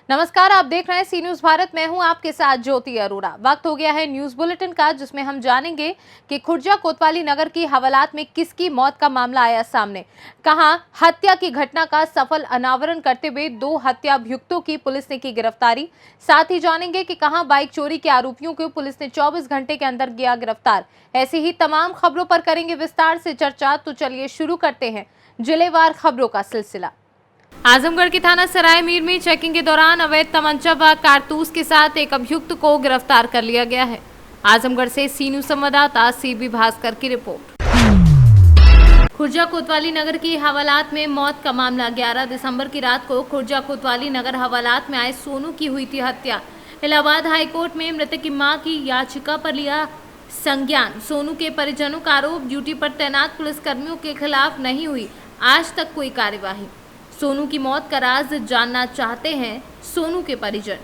नमस्कार, आप देख रहे हैं सी न्यूज भारत। मैं हूं आपके साथ ज्योति अरोड़ा। वक्त हो गया है न्यूज बुलेटिन का, जिसमें हम जानेंगे कि खुर्जा कोतवाली नगर की हवालात में किसकी मौत का मामला आया सामने, कहां हत्या की घटना का सफल अनावरण करते हुए 2 हत्या अभियुक्तों की पुलिस ने की गिरफ्तारी। साथ ही जानेंगे कि कहां बाइक चोरी के आरोपियों को पुलिस ने 24 घंटे के अंदर किया गिरफ्तार। ऐसी ही तमाम खबरों पर करेंगे विस्तार से चर्चा। तो चलिए शुरू करते हैं जिलेवार खबरों का सिलसिला। आजमगढ़ के थाना सराय मीर में चेकिंग के दौरान अवैध तमंचा व कारतूस के साथ एक अभियुक्त को गिरफ्तार कर लिया गया है। आजमगढ़ से सी न्यूज संवाददाता सीबी भास्कर की रिपोर्ट। खुर्जा कोतवाली नगर की हवालात में मौत का मामला। 11 दिसंबर की रात को खुर्जा कोतवाली नगर हवालात में आए सोनू की हुई थी हत्या। इलाहाबाद हाईकोर्ट में मृतक की मां की याचिका पर लिया संज्ञान। सोनू के परिजनों का आरोप, ड्यूटी पर तैनात पुलिसकर्मियों के खिलाफ नहीं हुई आज तक कोई कार्यवाही। सोनू की मौत का राज जानना चाहते हैं सोनू के परिजन।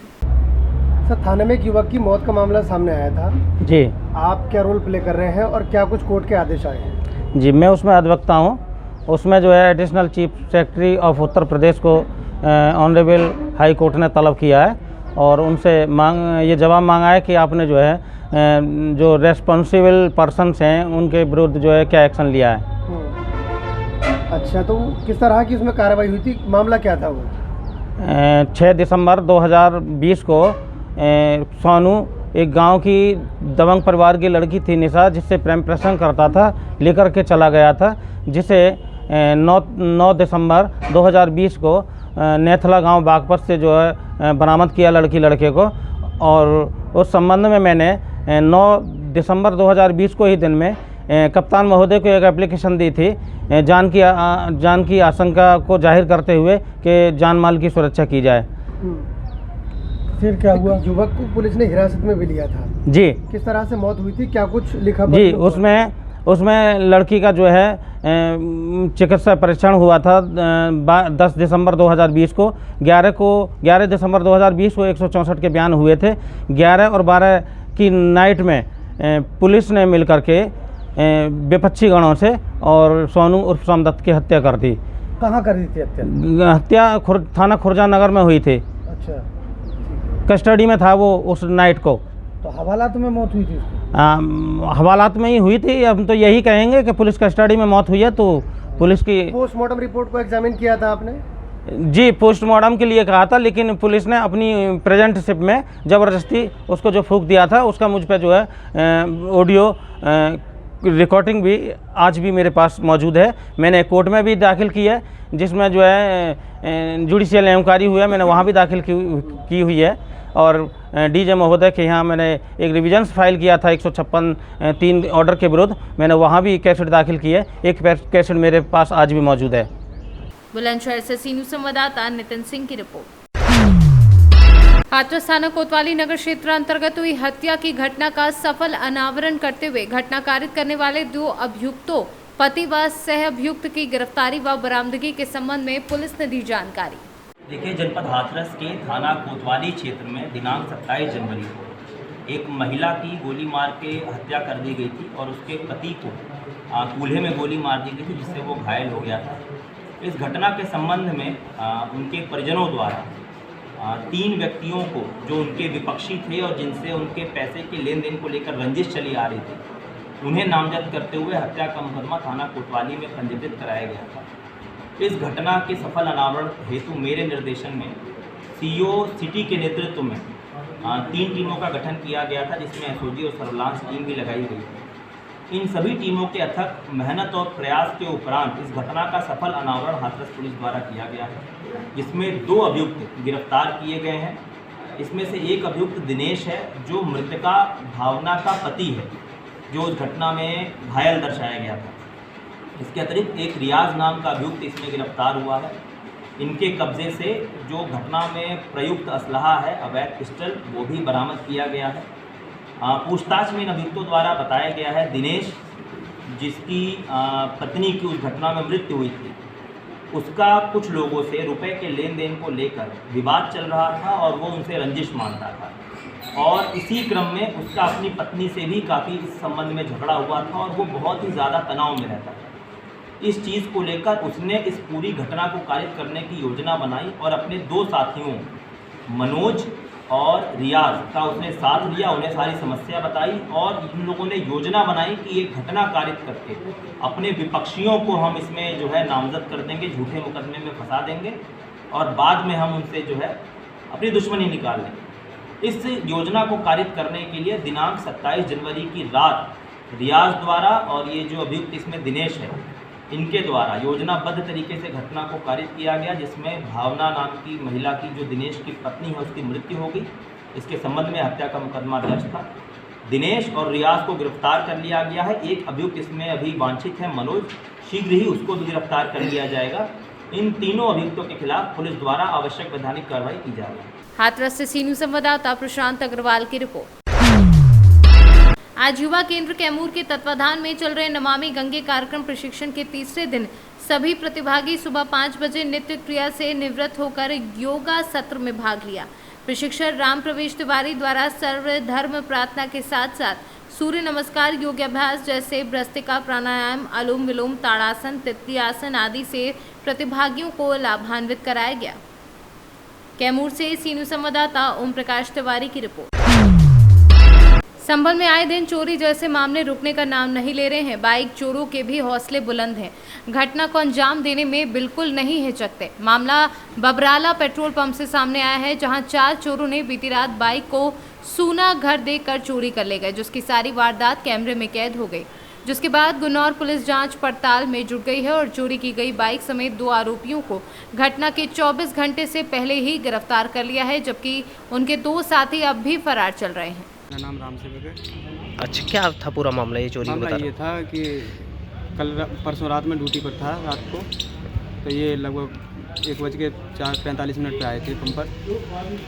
सर, थाने में एक युवक की मौत का मामला सामने आया था जी। आप क्या रोल प्ले कर रहे हैं और क्या कुछ कोर्ट के आदेश आए हैं? जी, मैं उसमें अधिवक्ता हूँ। उसमें जो है additional chief secretary of Uttar Pradesh को ऑनरेबल हाई कोर्ट ने तलब किया है और उनसे ये जवाब मांगा है कि आपने जो है जो रेस्पॉन्सिबल पर्सन्स हैं उनके विरुद्ध जो है क्या एक्शन लिया है। अच्छा, तो किस तरह की उसमें कार्रवाई हुई थी? मामला क्या था वो? 6 दिसंबर 2020 को सोनू एक गांव की दबंग परिवार की लड़की थी निशा, जिससे प्रेम प्रसंग करता था, लेकर के चला गया था, जिसे 9 दिसंबर 2020 को नेथला गांव बागपत से जो है बरामद किया लड़के को। और उस संबंध में मैंने 9 दिसंबर 2020 को ही दिन में कप्तान महोदय को एक एप्लीकेशन दी थी जान की आशंका को जाहिर करते हुए कि जान माल की सुरक्षा की जाए। फिर क्या हुआ? युवक को पुलिस ने हिरासत में भी लिया था जी। किस तरह से मौत हुई थी, क्या कुछ लिखा? जी, उसमें लड़की का जो है चिकित्सा परीक्षण हुआ था 10 दिसंबर 2020 को। 11 दिसंबर 2020 को 164 के बयान हुए थे। 11 और 12 की नाइट में पुलिस ने मिलकर के विपक्षी गणों से और सोनू उर्फ सोमदत्त की हत्या कर दी। कहाँ कर दी थी हत्या? हत्या थाना खुर्जा नगर में हुई थी। अच्छा, कस्टडी में था वो उस नाइट को। तो हवालात में मौत हुई थी उसकी? हवालात में ही हुई थी। अब तो यही कहेंगे कि पुलिस कस्टडी में मौत हुई है। तो पुलिस की पोस्टमार्टम रिपोर्ट को एग्जामिन किया था आपने? जी, पोस्टमार्टम के लिए कहा था, लेकिन पुलिस ने अपनी प्रेजेंटशिप में ज़बरदस्ती उसको जो फूंक दिया था, उसका मुझ पर जो है ऑडियो रिकॉर्डिंग भी आज भी मेरे पास मौजूद है। मैंने कोर्ट में भी दाखिल की है, जिसमें जो है जुडिशियल इंक्वायरी हुआ है, मैंने वहाँ भी दाखिल की हुई है। और डीजे महोदय के यहाँ मैंने एक रिविजन्स फाइल किया था 156(3) ऑर्डर के विरुद्ध। मैंने वहाँ भी कैसेट दाखिल की है। एक कैसेट मेरे पास आज भी मौजूद है। बुलंदशहर से सी न्यूज संवाददाता नितिन सिंह की रिपोर्ट। हाथरस थाना कोतवाली नगर क्षेत्र अंतर्गत हुई हत्या की घटना का सफल अनावरण करते हुए घटना कारित करने वाले 2 अभियुक्तों पति व सह अभियुक्त की गिरफ्तारी व बरामदगी के संबंध में पुलिस ने दी जानकारी। देखिए, जनपद हाथरस के थाना कोतवाली क्षेत्र में दिनांक 27 जनवरी को एक महिला की गोली मार के हत्या कर दी गई थी और उसके पति को कूल्हे में गोली मार दी गई थी, जिससे वो घायल हो गया था। इस घटना के संबंध में उनके परिजनों द्वारा 3 व्यक्तियों को, जो उनके विपक्षी थे और जिनसे उनके पैसे के लेन देन को लेकर रंजिश चली आ रही थी, उन्हें नामजद करते हुए हत्या का मुकदमा थाना कोतवाली में पंजीकृत कराया गया था। इस घटना के सफल अनावरण हेतु मेरे निर्देशन में सीओ सिटी के नेतृत्व में 3 टीमों का गठन किया गया था, जिसमें एसओजी और सर्विलांस टीम भी लगाई गई थी। इन सभी टीमों के अथक मेहनत और प्रयास के उपरांत इस घटना का सफल अनावरण हाथरस पुलिस द्वारा किया गया है, जिसमें 2 अभियुक्त गिरफ्तार किए गए हैं। इसमें से एक अभियुक्त दिनेश है, जो मृतका भावना का पति है, जो उस घटना में घायल दर्शाया गया था। इसके अतिरिक्त एक रियाज नाम का अभियुक्त इसमें गिरफ्तार हुआ है। इनके कब्जे से जो घटना में प्रयुक्त असलहा है, अवैध पिस्टल, वो भी बरामद किया गया है। पूछताछ में इन अभियुक्तों द्वारा बताया गया है, दिनेश, जिसकी पत्नी की उस घटना में मृत्यु हुई थी, उसका कुछ लोगों से रुपए के लेन देन को लेकर विवाद चल रहा था और वो उनसे रंजिश मानता था। और इसी क्रम में उसका अपनी पत्नी से भी काफ़ी इस संबंध में झगड़ा हुआ था और वो बहुत ही ज़्यादा तनाव में रहता था। इस चीज़ को लेकर उसने इस पूरी घटना को कारित करने की योजना बनाई और अपने 2 साथियों मनोज और रियाज का उसने साथ लिया, उन्हें सारी समस्या बताई और इन लोगों ने योजना बनाई कि एक घटना कारित करके अपने विपक्षियों को हम इसमें जो है नामजद कर देंगे, झूठे मुकदमे में फंसा देंगे और बाद में हम उनसे जो है अपनी दुश्मनी निकाल लेंगे। इस योजना को कारित करने के लिए दिनांक 27 जनवरी की रात रियाज द्वारा और ये जो अभियुक्त इसमें दिनेश है, इनके द्वारा योजनाबद्ध तरीके से घटना को कारित किया गया, जिसमें भावना नाम की महिला की जो दिनेश की पत्नी है उसकी मृत्यु हो गई। इसके संबंध में हत्या का मुकदमा दर्ज था। दिनेश और रियाज को गिरफ्तार कर लिया गया है। एक अभियुक्त इसमें अभी वांछित है, मनोज, शीघ्र ही उसको भी गिरफ्तार कर लिया जाएगा। इन तीनों अभियुक्तों के खिलाफ पुलिस द्वारा आवश्यक वैधानिक कार्रवाई की जा रही है। हाथरस से सी न्यूज़ संवाददाता प्रशांत अग्रवाल की रिपोर्ट। आज युवा केंद्र कैमूर के तत्वाधान में चल रहे नमामि गंगे कार्यक्रम प्रशिक्षण के तीसरे दिन सभी प्रतिभागी सुबह 5 बजे नित्य क्रिया से निवृत्त होकर योगा सत्र में भाग लिया। प्रशिक्षक राम प्रवेश तिवारी द्वारा सर्वधर्म प्रार्थना के साथ साथ सूर्य नमस्कार, योगाभ्यास जैसे भ्रस्त्रिका प्राणायाम, अनुलोम विलोम, ताड़ासन, तितली आसन आदि से प्रतिभागियों को लाभान्वित कराया गया। कैमूर से सी न्यूज़ संवाददाता ओम प्रकाश तिवारी की रिपोर्ट। संभल में आए दिन चोरी जैसे मामले रुकने का नाम नहीं ले रहे हैं। बाइक चोरों के भी हौसले बुलंद हैं। घटना को अंजाम देने में बिल्कुल नहीं हिचकते। मामला बबराला पेट्रोल पंप से सामने आया है, जहां 4 चोरों ने बीती रात बाइक को सूना घर देकर चोरी कर ले गए, जिसकी सारी वारदात कैमरे में कैद हो गई। जिसके बाद गुन्नौर पुलिस जांच पड़ताल में जुट गई है और चोरी की गई बाइक समेत 2 आरोपियों को घटना के 24 घंटे से पहले ही गिरफ्तार कर लिया है, जबकि उनके 2 साथी अब भी फरार चल रहे हैं। मेरा नाम राम सेवक है। अच्छा, क्या था पूरा मामला? ये चोरी मामला बता ये था कि परसों रात में ड्यूटी पर था रात को, तो ये लगभग 1:45 पे आए थे पंप पर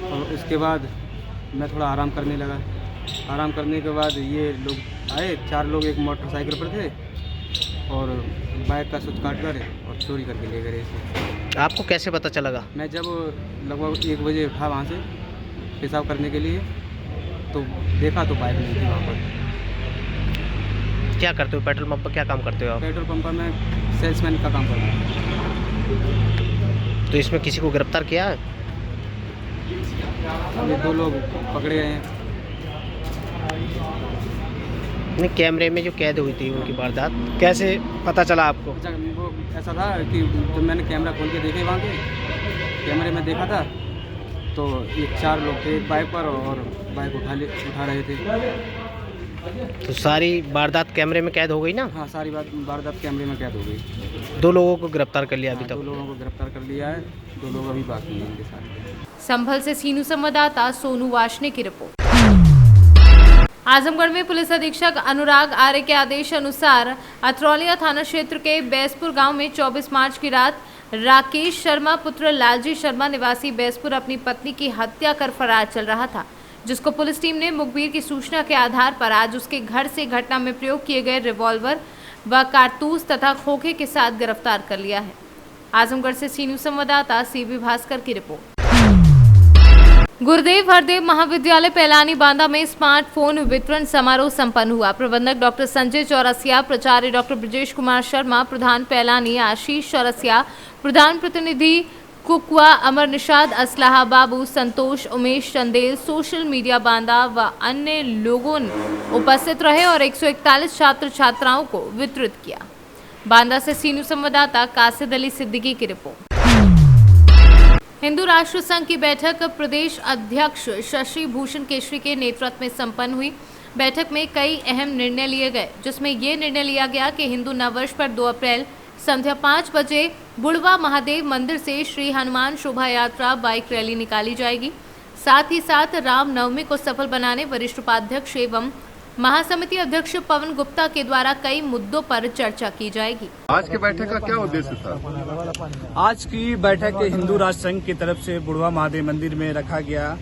और उसके बाद मैं थोड़ा आराम करने लगा। आराम करने के बाद ये लोग आए, 4 लोग एक मोटरसाइकिल पर थे और बाइक का स्विच काट कर और चोरी करके ले गए इसे। आपको कैसे पता चला? मैं जब लगभग 1 बजे उठा वहाँ से पेशाब करने के लिए, तो देखा तो बाइक नहीं थी वहाँ पर। क्या करते हो पेट्रोल पंप पर? क्या काम करते हो आप? पेट्रोल पंप पर मैं सेल्समैन का काम करता हूँ। तो इसमें किसी को गिरफ्तार किया है? अभी 2 लोग पकड़े गए हैं। नहीं, कैमरे में जो कैद हुई थी उनकी वारदात कैसे पता चला आपको? अच्छा, वो ऐसा था कि जब मैंने कैमरा खोल के देखे वहाँ के कैमरे में देखा था, तो ये 4 लोग थे बाइक पर और बाइक उठा रहे थे। तो सारी वारदात कैमरे में कैद हो गई ना? हाँ, सारी वारदात कैमरे में कैद हो गई। 2 लोगों को गिरफ्तार कर लिया अभी तक? 2 लोगों को गिरफ्तार कर लिया है, 2 लोग अभी बाकी हैं इनके साथ। संभल से सी न्यूज़ संवाददाता सोनू वाशने की रिपोर्ट। आजमगढ़ में पुलिस अधीक्षक अनुराग आर्य के आदेश अनुसार अतरौलिया थाना क्षेत्र के बैसपुर गांव में 24 मार्च की रात राकेश शर्मा पुत्र लालजी शर्मा निवासी बैसपुर अपनी पत्नी की हत्या कर फरार चल रहा था, जिसको पुलिस टीम ने मुखबिर की सूचना के आधार पर आज उसके घर से घटना में प्रयोग किए गए रिवॉल्वर व कारतूस तथा खोखे के साथ गिरफ्तार कर लिया है। आजमगढ़ से सी न्यूज़ संवाददाता सीबी भास्कर की रिपोर्ट। गुरुदेव हरदेव महाविद्यालय पैलानी बांदा में स्मार्टफोन वितरण समारोह संपन्न हुआ। प्रबंधक डॉक्टर संजय चौरसिया, प्राचार्य डॉक्टर ब्रजेश कुमार शर्मा, प्रधान पैलानी आशीष चौरसिया, प्रधान प्रतिनिधि कुकवा अमर निषाद, असलाहा बाबू, संतोष, उमेश चंदेल, सोशल मीडिया बांदा व अन्य लोगों उपस्थित रहे और 141 छात्र छात्राओं को वितरित किया। बांदा से सी न्यूज़ संवाददाता कासिद अली सिद्दीकी की रिपोर्ट। हिंदू राष्ट्र संघ की बैठक प्रदेश अध्यक्ष शशि भूषण केशरी के नेतृत्व में संपन्न हुई। बैठक में कई अहम निर्णय लिए गए, जिसमें ये निर्णय लिया गया कि हिंदू नववर्ष पर 2 अप्रैल संध्या 5 बजे बुढ़वा महादेव मंदिर से श्री हनुमान शोभा यात्रा बाइक रैली निकाली जाएगी। साथ ही साथ रामनवमी को सफल बनाने वरिष्ठ उपाध्यक्ष एवं महासमिति अध्यक्ष पवन गुप्ता के द्वारा कई मुद्दों पर चर्चा की जाएगी। आज की बैठक का क्या उद्देश्य था? आज की बैठक हिंदू राष्ट्र संघ की तरफ से बुढ़वा महादेव मंदिर में रखा गया।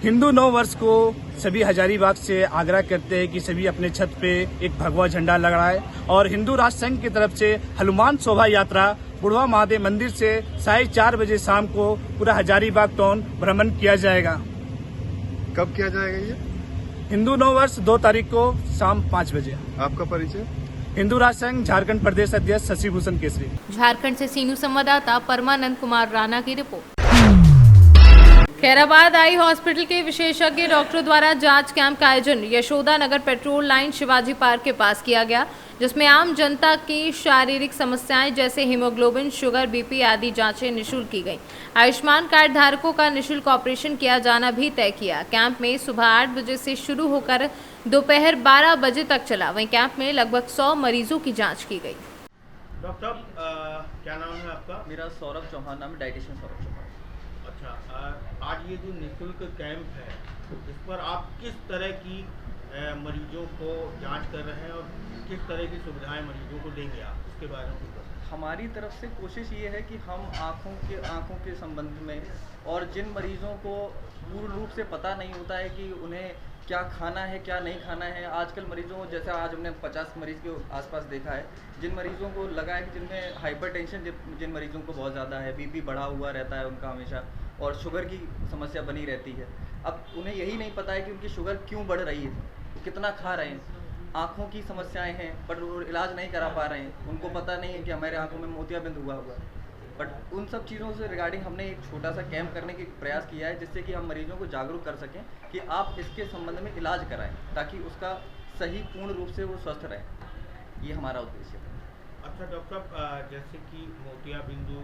हिंदू नव वर्ष को सभी हजारीबाग से आग्रह करते हैं कि सभी अपने छत पे एक भगवा झंडा लगाए और हिंदू राष्ट्र संघ की तरफ से हनुमान शोभा यात्रा बुढ़वा महादेव मंदिर से 4:30 बजे शाम को पूरा हजारीबाग टाउन भ्रमण किया जाएगा। कब किया जाएगा ये? हिंदू नव वर्ष 2 तारीख को शाम 5 बजे। आपका परिचय? हिंदू राष्ट्र संघ झारखंड प्रदेश अध्यक्ष शशि भूषण केशरी। झारखंड से सीनू संवाददाता परमानंद कुमार राणा की रिपोर्ट। खैराबाद आई हॉस्पिटल के विशेषज्ञ डॉक्टरों द्वारा जांच कैंप का आयोजन यशोदा नगर पेट्रोल लाइन शिवाजी पार्क के पास किया गया, जिसमें आम जनता की शारीरिक समस्याएं जैसे हीमोग्लोबिन, शुगर, बीपी आदि जांचें निःशुल्क की गई। आयुष्मान कार्ड धारकों का निःशुल्क ऑपरेशन किया जाना भी तय किया। कैंप में सुबह 8 बजे से शुरू होकर दोपहर 12 बजे तक चला। वहीं कैंप में लगभग 100 मरीजों की जाँच की गई। डॉक्टर साहब क्या नाम है आपका? मेरा सौरभ चौहान नाम है, डाइटिशियन सौरभ चौहान। अच्छा, आज ये जो निःशुल्क कैंप है इस पर आप किस तरह की मरीजों को जांच कर रहे हैं और किस तरह की सुविधाएं मरीजों को देंगे आप, उसके बारे में बताएं। हमारी तरफ से कोशिश ये है कि हम आँखों के संबंध में और जिन मरीजों को पूर्ण रूप से पता नहीं होता है कि उन्हें क्या खाना है क्या नहीं खाना है। आजकल मरीजों जैसे आज हमने 50 मरीज़ के आसपास देखा है, जिन मरीजों को लगा है कि जिनमें हाइपरटेंशन, जिन मरीजों को बहुत ज़्यादा है, बीपी बढ़ा हुआ रहता है उनका हमेशा, और शुगर की समस्या बनी रहती है। अब उन्हें यही नहीं पता है कि उनकी शुगर क्यों बढ़ रही है, कितना खा रहे हैं। आँखों की समस्याएं हैं पर वो इलाज नहीं करा पा रहे हैं, उनको पता नहीं है कि हमारे आँखों में मोतियाबिंद हुआ हुआ है। बट उन सब चीज़ों से रिगार्डिंग हमने एक छोटा सा कैंप करने की प्रयास किया है, जिससे कि हम मरीजों को जागरूक कर सकें कि आप इसके संबंध में इलाज कराएं ताकि उसका सही पूर्ण रूप से वो स्वस्थ रहे। ये हमारा उद्देश्य है। अच्छा डॉक्टर साहब, जैसे कि मोतियाबिंदु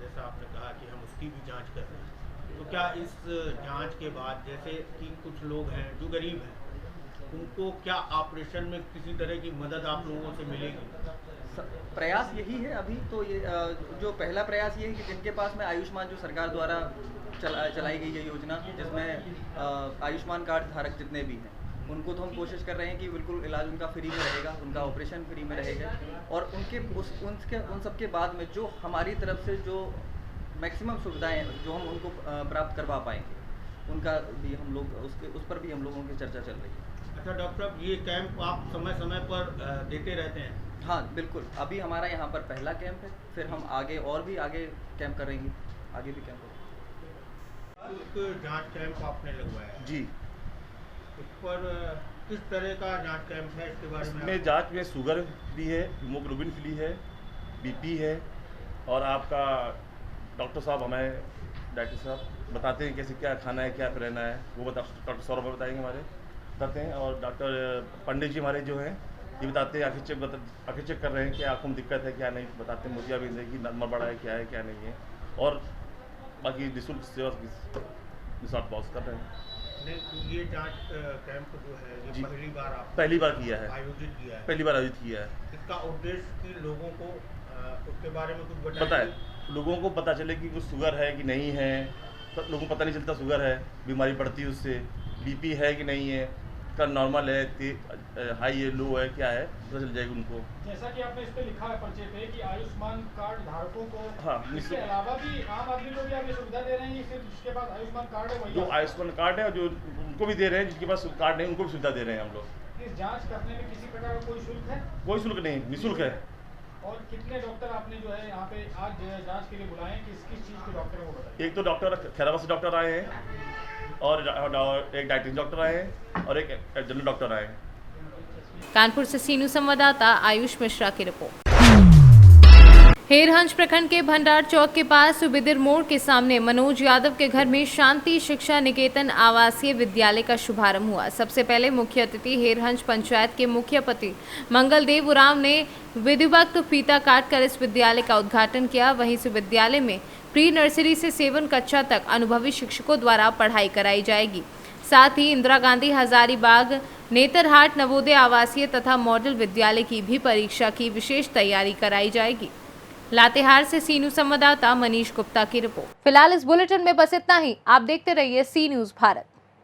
जैसा आपने कहा कि हम उसकी भी जांच कर रहे हैं, तो क्या इस जांच के बाद जैसे कि कुछ लोग हैं जो गरीब हैं, उनको क्या ऑपरेशन में किसी तरह की मदद आप लोगों से मिलेगी? प्रयास यही है अभी तो। ये जो पहला प्रयास ये है कि जिनके पास में आयुष्मान, जो सरकार द्वारा चलाई गई है योजना, जिसमें आयुष्मान कार्ड धारक जितने भी हैं उनको तो हम कोशिश कर रहे हैं कि बिल्कुल इलाज उनका फ्री में रहेगा, उनका ऑपरेशन फ्री में रहेगा। और उन सब के बाद में जो हमारी तरफ से जो मैक्सिमम सुविधाएं जो हम उनको प्राप्त करवा पाएंगे, उनका भी हम लोग उस पर भी हम लोगों की चर्चा चल रही है। अच्छा डॉक्टर साहब, ये कैंप आप समय समय पर देते रहते हैं? हाँ बिल्कुल, अभी हमारा यहाँ पर पहला कैंप है, फिर हम आगे कैंप करेंगे, आगे भी कैंप होगा। जांच कैंप आपने लगवाया जी, उस पर किस तरह का जांच कैंप है, इसके बारे में? इसमें जांच में शुगर भी है, हीमोग्लोबिन फ्री है, बीपी है, और आपका डॉक्टर साहब हमें डाइटिशियन साहब बताते हैं कैसे क्या खाना है क्या रहना है, वो डॉक्टर सौरभ बताएंगे हमारे बताते हैं। और डॉक्टर पंडित जी हमारे जो हैं ये बताते हैं, आँखें चेक कर रहे हैं कि आँखों में दिक्कत है क्या नहीं, बताते हैं मोतियाबिंद है कि नंबर बड़ा है क्या नहीं है, और बाकी निःशुल्क सेवा के साथ पहुँच कर रहे हैं। ये जांच कैंप जो है ये पहली बार किया है, आयोजित किया है। पहली बार आयोजित किया है। इसका उद्देश्य कि लोगों को उसके बारे में कुछ पता है, लोगों को पता चले कि कुछ शुगर है कि नहीं है। तो लोगों को पता नहीं चलता शुगर है, बीमारी बढ़ती है उससे, बीपी है कि नहीं है, का नॉर्मल है, हाई है, लो है, क्या है, पता चल जाएगी उनको। जैसा कि आपने इस पे लिखा है पर्चे पे कि आयुष्मान कार्ड धारकों को, हाँ, इसके अलावा भी आम आदमी को भी आप ये सुविधा दे रहे हैं, सिर्फ जिसके पास आयुष्मान कार्ड है वही? जो आयुष्मान कार्ड है, जो उनको भी दे रहे हैं, जिसके पास कार्ड नहीं उनको भी सुविधा दे रहे हैं हम लोग। इस जाँच करने में किसी प्रकार का कोई शुल्क है? कोई शुल्क नहीं, निःशुल्क है। और कितने डॉक्टर आपने जो है यहाँ पे आज जांच के लिए बुलाए हैं, किस चीज़ के डॉक्टर को बताइए? एक तो डॉक्टर खैराबाद से डॉक्टर आए हैं, और एक डाइटिशियन डॉक्टर आए हैं, और एक जनरल डॉक्टर आए हैं। कानपुर से सीनू संवाददाता आयुष मिश्रा की रिपोर्ट। हेरहंज प्रखंड के भंडार चौक के पास बिदिर मोड़ के सामने मनोज यादव के घर में शांति शिक्षा निकेतन आवासीय विद्यालय का शुभारंभ हुआ। सबसे पहले मुख्य अतिथि हेरहंज पंचायत के मुखियापति मंगलदेव उरांव ने विधिवत फीता काटकर इस विद्यालय का उद्घाटन किया। वहीं इस विद्यालय में प्री नर्सरी से 7 कक्षा तक अनुभवी शिक्षकों द्वारा पढ़ाई कराई जाएगी। साथ ही इंदिरा गांधी हजारीबाग नेतरहाट नवोदय आवासीय तथा मॉडल विद्यालय की भी परीक्षा की विशेष तैयारी कराई जाएगी। लातेहार से सी न्यूज संवाददाता मनीष गुप्ता की रिपोर्ट। फिलहाल इस बुलेटिन में बस इतना ही। आप देखते रहिए सी न्यूज भारत।